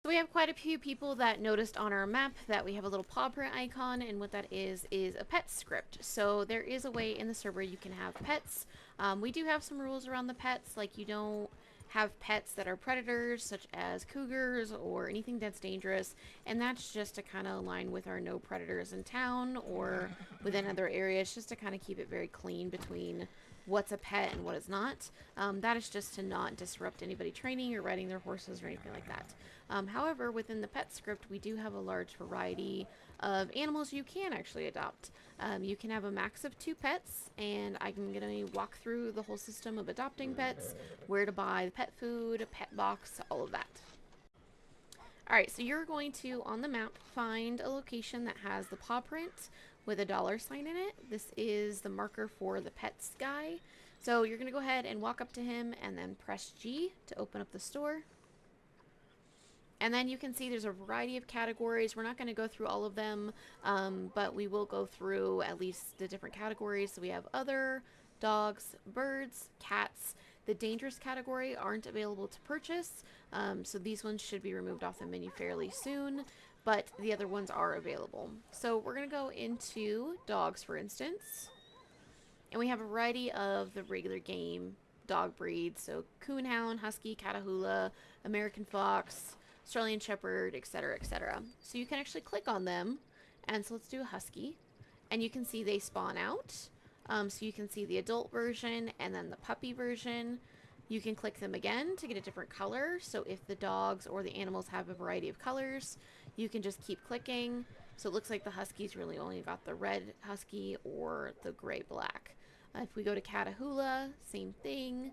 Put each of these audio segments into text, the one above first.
So we have quite a few people that noticed on our map that we have a little paw print icon, and what that is a pet script. So there is a way in the server you can have pets. We do have some rules around the pets, like you don't have pets that are predators, such as cougars or anything that's dangerous, and that's just to kind of align with our no predators in town or within other areas, just to kind of keep it very clean between what's a pet and what is not. That is just to not disrupt anybody training or riding their horses or anything like that. However, within the pet script, we do have a large variety of animals you can actually adopt. You can have a max of 2 pets, and I'm going to walk through the whole system of adopting pets, where to buy the pet food, pet box, all of that. Alright, so you're going to, on the map, find a location that has the paw print with a $sign in it. This is the marker for the pets guy. So you're going to go ahead and walk up to him and then press G to open up the store. And then you can see there's a variety of categories. We're not going to go through all of them, but we will go through at least the different categories. So we have other, dogs, birds, cats. The dangerous category aren't available to purchase, so these ones should be removed off the menu fairly soon, but the other ones are available. So we're going to go into dogs, for instance, and we have a variety of the regular game dog breeds. So coonhound, husky, catahoula, American fox, Australian Shepherd, etc., etc. So you can actually click on them, and so let's do a husky, and you can see they spawn out. So you can see the adult version and then the puppy version. You can click them again to get a different color. So if the dogs or the animals have a variety of colors, you can just keep clicking. So it looks like the huskies really only got the red husky or the gray black. If we go to catahoula, same thing.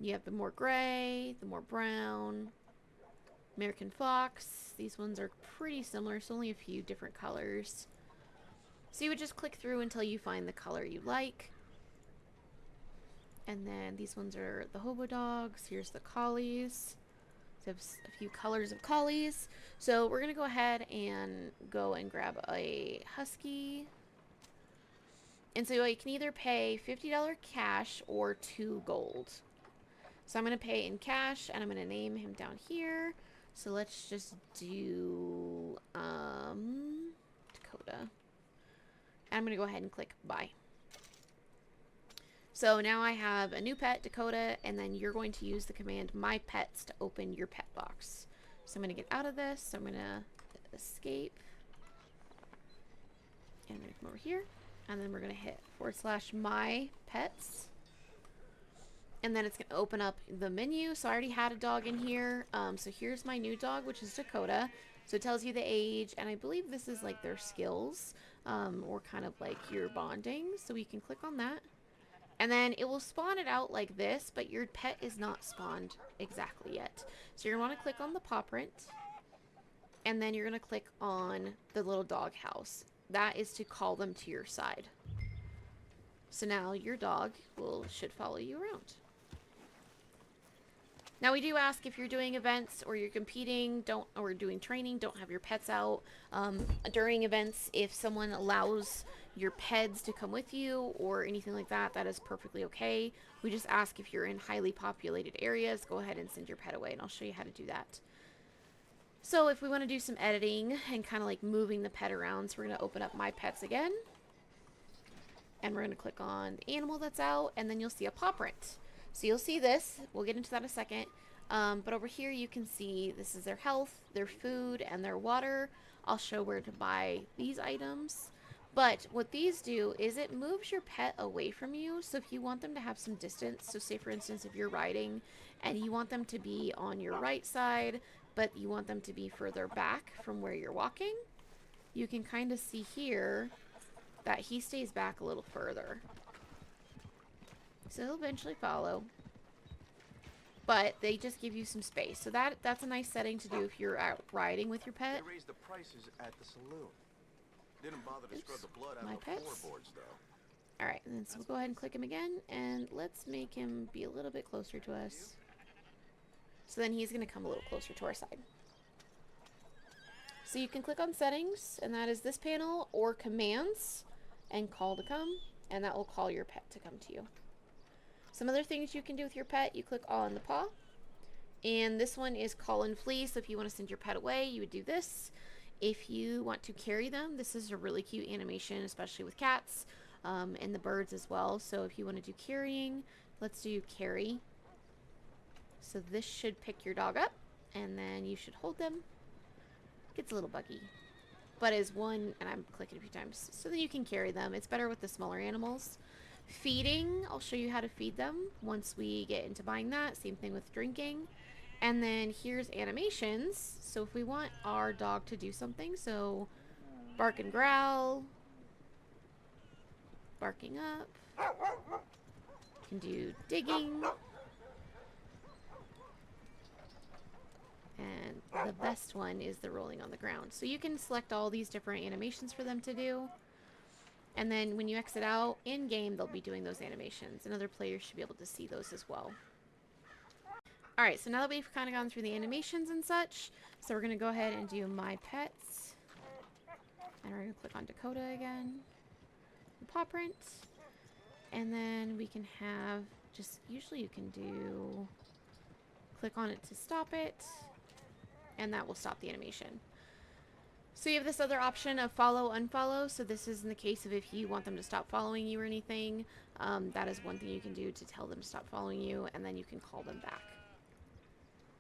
You have the more gray, the more brown. American fox, these ones are pretty similar, so only a few different colors. So you would just click through until you find the color you like. And then these ones are the hobo dogs. Here's the collies. So have a few colors of collies. So we're going to go ahead and go and grab a husky. And so you can either pay $50 cash or 2 gold. So I'm going to pay in cash, and I'm going to name him down here. So let's just do Dakota. I'm going to go ahead and click buy. So now I have a new pet, Dakota, and then you're going to use the command my pets to open your pet box. So I'm going to get out of this. So I'm going to escape. And I'm going to come over here. And then we're going to hit /my pets. And then it's going to open up the menu. So I already had a dog in here. So here's my new dog, which is Dakota. So it tells you the age, and I believe this is like their skills, or kind of like your bonding. So we can click on that. And then it will spawn it out like this, but your pet is not spawned exactly yet. So you're going to want to click on the paw print, and then you're going to click on the little dog house. That is to call them to your side. So now your dog should follow you around. Now we do ask, if you're doing events or you're competing, or doing training, don't have your pets out. During events, if someone allows your pets to come with you or anything like that, that is perfectly okay. We just ask, if you're in highly populated areas, go ahead and send your pet away, and I'll show you how to do that. So if we want to do some editing and kind of like moving the pet around, so we're going to open up my pets again. And we're going to click on the animal that's out, and then you'll see a paw print. So you'll see this. We'll get into that in a second. But over here you can see this is their health, their food, and their water. I'll show where to buy these items. But what these do is it moves your pet away from you. So if you want them to have some distance, so say for instance if you're riding and you want them to be on your right side, but you want them to be further back from where you're walking, you can kind of see here that he stays back a little further. So he'll eventually follow. But they just give you some space. So that's a nice setting to do if you're out riding with your pet. They raised the prices at the saloon. Didn't bother to scrub the blood out my of the pets. floorboards, though. Alright, and then so we'll go ahead and click him again, and let's make him be a little bit closer to us. So then he's going to come a little closer to our side. So you can click on settings, and that is this panel, or commands, and call to come, and that will call your pet to come to you. Some other things you can do with your pet, you click on the paw, And this one is call and flee. So if you want to send your pet away, you would do this. If you want to carry them, this is a really cute animation, especially with cats and the birds as well. So if you want to do carrying, let's do carry. So this should pick your dog up, and then you should hold them. Gets a little buggy, but is one, and I'm clicking a few times, so then you can carry them. It's better with the smaller animals. Feeding, I'll show you how to feed them once we get into buying that. Same thing with drinking. And then here's animations. So if we want our dog to do something, so bark and growl, barking up, you can do digging, and the best one is the rolling on the ground. So you can select all these different animations for them to do. And then when you exit out in game, they'll be doing those animations, and other players should be able to see those as well. Alright, so now that we've kind of gone through the animations and such, so we're going to go ahead and do My Pets. And we're going to click on Dakota again. The paw print. And then we can have, just usually you can do, click on it to stop it. And that will stop the animation. So you have this other option of follow, unfollow. So this is in the case of if you want them to stop following you or anything. That is one thing you can do to tell them to stop following you, and then you can call them back.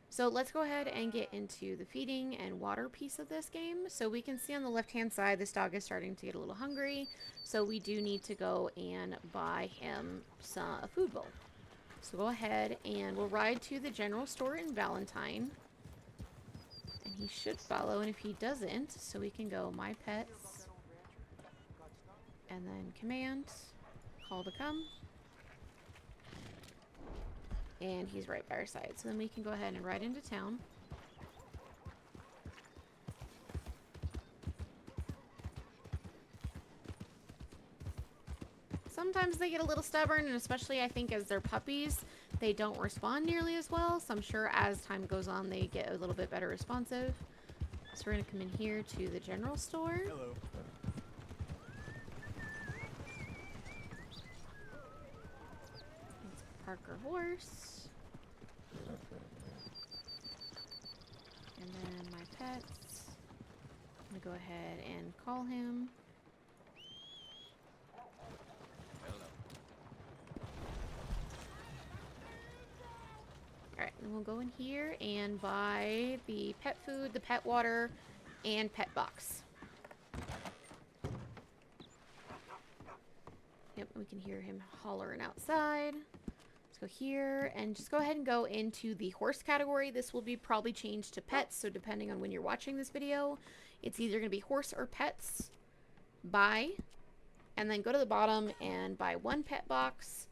So let's go ahead and get into the feeding and water piece of this game. So we can see on the left-hand side, this dog is starting to get a little hungry. So we do need to go and buy him a food bowl. So go ahead and we'll ride to the general store in Valentine. And he should follow, and if he doesn't, so we can go My Pets. And then command, call to come. And he's right by our side. So then we can go ahead and ride into town. Sometimes they get a little stubborn, and especially I think as they're puppies, they don't respond nearly as well. So I'm sure as time goes on, they get a little bit better responsive. So we're going to come in here to the general store. Hello. Let's park our horse. And then My Pets. I'm going to go ahead and call him. Alright, then we'll go in here and buy the pet food, the pet water, and pet box. Yep, we can hear him hollering outside. Let's go here and just go ahead and go into the horse category. This will be probably changed to pets, so depending on when you're watching this video, it's either going to be horse or pets. Buy, and then go to the bottom and buy 1 pet box.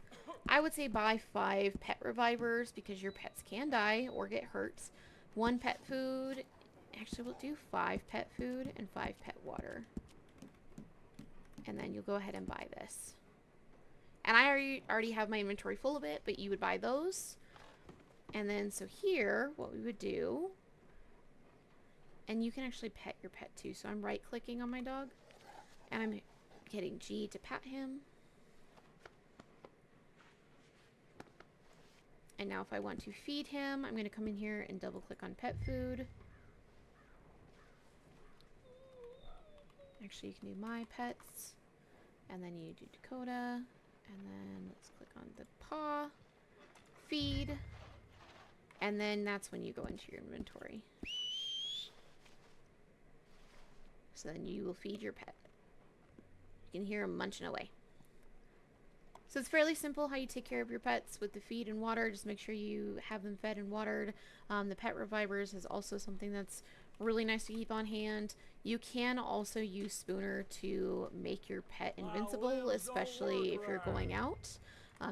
I would say buy 5 pet revivers because your pets can die or get hurt. 1 pet food. Actually, we'll do 5 pet food and 5 pet water. And then you'll go ahead and buy this. And I already have my inventory full of it, but you would buy those. And then, so here, what we would do, and you can actually pet your pet too. So I'm right-clicking on my dog, and I'm hitting G to pat him. And now if I want to feed him, I'm going to come in here and double-click on pet food. Actually, you can do My Pets, and then you do Dakota. And then let's click on the paw, feed, and then that's when you go into your inventory. So then you will feed your pet. You can hear him munching away. So it's fairly simple how you take care of your pets with the feed and water. Just make sure you have them fed and watered. The pet revivers is also something that's really nice to keep on hand. You can also use Spooner to make your pet invincible, especially if you're going out.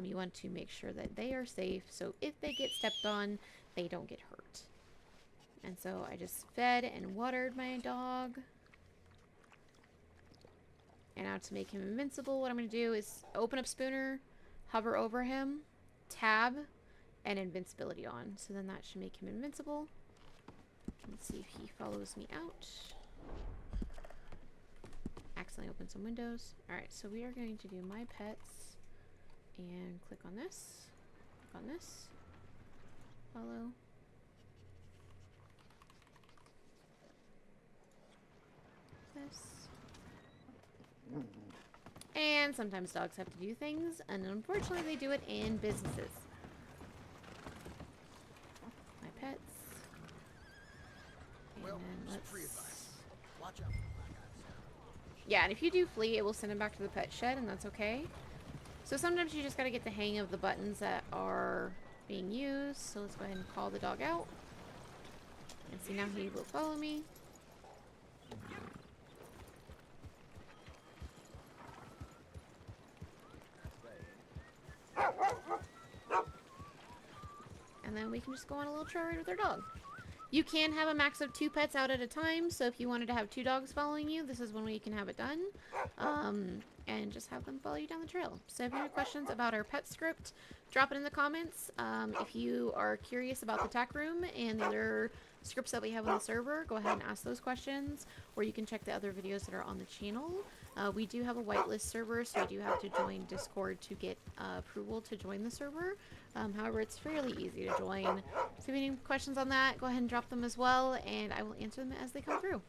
You want to make sure that they are safe, so if they get stepped on, they don't get hurt. And so I just fed and watered my dog. And now to make him invincible, what I'm going to do is open up Spooner, hover over him, tab, and invincibility on. So then that should make him invincible. Let's see if he follows me out. Accidentally open some windows. Alright, so we are going to do My Pets and click on this. Click on this. Follow. And sometimes dogs have to do things, and unfortunately they do it in businesses. My pets. And Well, then some let's... free advice. Watch out for black eyes. Yeah, and if you do flee, it will send them back to the pet shed, and that's okay. So sometimes you just gotta get the hang of the buttons that are being used. So let's go ahead and call the dog out. And see, now he will follow me. And then we can just go on a little trail ride with our dog. You can have a max of 2 pets out at a time, so if you wanted to have 2 dogs following you, this is when you can have it done. And just have them follow you down the trail. So if you have any questions about our pet script, drop it in the comments. If you are curious about the tack room and the other scripts that we have on the server, go ahead and ask those questions, or you can check the other videos that are on the channel. We do have a whitelist server, so you do have to join Discord to get approval to join the server. However, it's fairly easy to join. So if you have any questions on that, go ahead and drop them as well, and I will answer them as they come through.